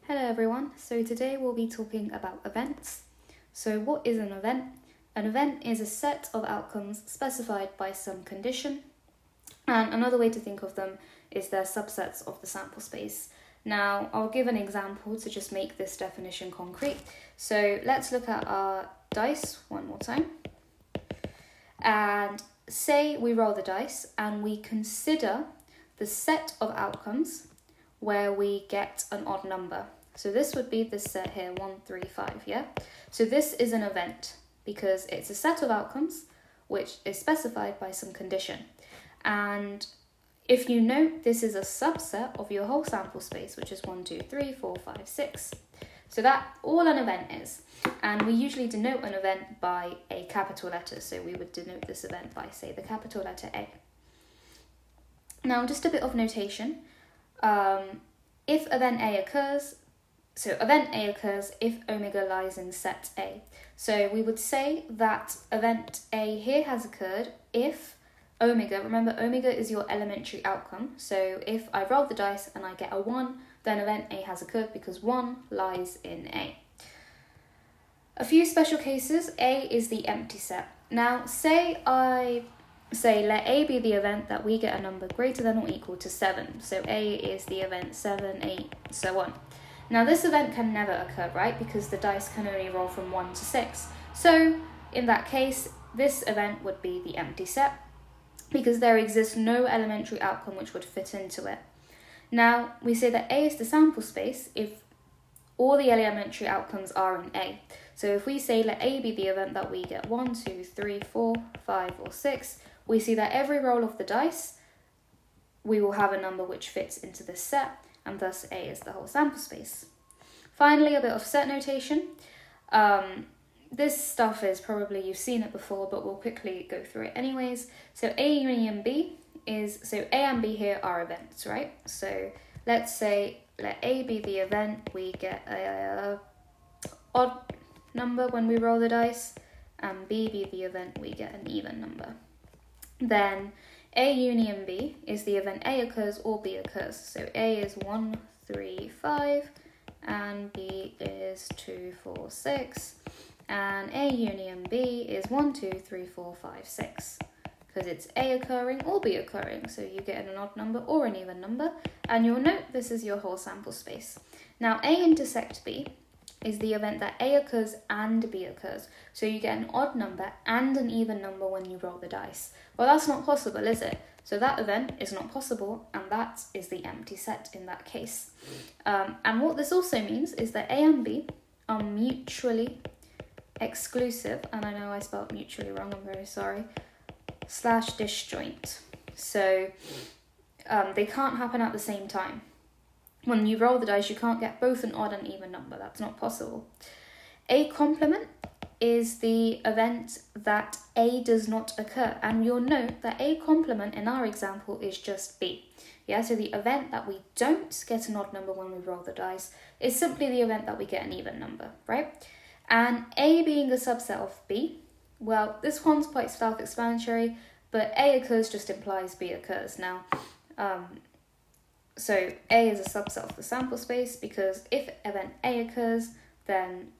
Hello everyone, so today we'll be talking about events. So what is an event? An event is a set of outcomes specified by some condition, and another way to think of them is they're subsets of the sample space. Now I'll give an example to just make this definition concrete. So let's look at our dice one more time, and say we roll the dice and we consider the set of outcomes where we get an odd number. So this would be this set here, 1, 3, 5, yeah? So this is an event because it's a set of outcomes which is specified by some condition. And if you note, this is a subset of your whole sample space, which is 1, 2, 3, 4, 5, 6. So that's all an event is. And we usually denote an event by a capital letter. So we would denote this event by, say, the capital letter A. Now, just a bit of notation. If event A occurs, so event A occurs if omega lies in set A. So we would say that event A here has occurred if omega, remember omega is your elementary outcome. So if I roll the dice and I get a 1, then event A has occurred because 1 lies in A. A few special cases, A is the empty set. Now let A be the event that we get a number greater than or equal to 7. So A is the event 7, 8, so on. Now this event can never occur, right? Because the dice can only roll from 1 to 6. So in that case, this event would be the empty set because there exists no elementary outcome which would fit into it. Now we say that A is the sample space if all the elementary outcomes are in A. So if we say let A be the event that we get 1, 2, 3, 4, 5 or 6, we see that every roll of the dice, we will have a number which fits into this set, and thus A is the whole sample space. Finally, a bit of set notation. This stuff is probably, you've seen it before, but we'll quickly go through it anyways. So A union B is, so A and B here are events, right? So let's say let A be the event, we get a odd number when we roll the dice, and B be the event, we get an even number. Then A union B is the event A occurs or B occurs. So A is 1, 3, 5, and B is 2, 4, 6. And A union B is 1, 2, 3, 4, 5, 6. Because it's A occurring or B occurring. So you get an odd number or an even number. And you'll note this is your whole sample space. Now A intersect B is the event that A occurs and B occurs. So you get an odd number and an even number when you roll the dice. Well, that's not possible, is it? So that event is not possible, and that is the empty set in that case. And what this also means is that A and B are mutually exclusive, and I know I spelled mutually wrong, I'm very sorry, / disjoint. So they can't happen at the same time. When you roll the dice, you can't get both an odd and even number. That's not possible. A complement is the event that A does not occur. And you'll note that A complement in our example is just B. Yeah, so the event that we don't get an odd number when we roll the dice is simply the event that we get an even number, right? And A being a subset of B, well, this one's quite self-explanatory, but A occurs just implies B occurs. Now, so A is a subset of the sample space because if event A occurs, then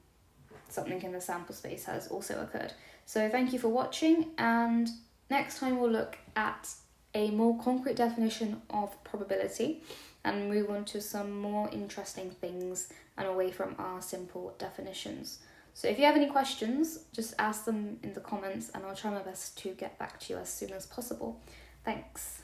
something in the sample space has also occurred. So thank you for watching, and next time we'll look at a more concrete definition of probability and move on to some more interesting things and away from our simple definitions. So if you have any questions, just ask them in the comments and I'll try my best to get back to you as soon as possible. Thanks.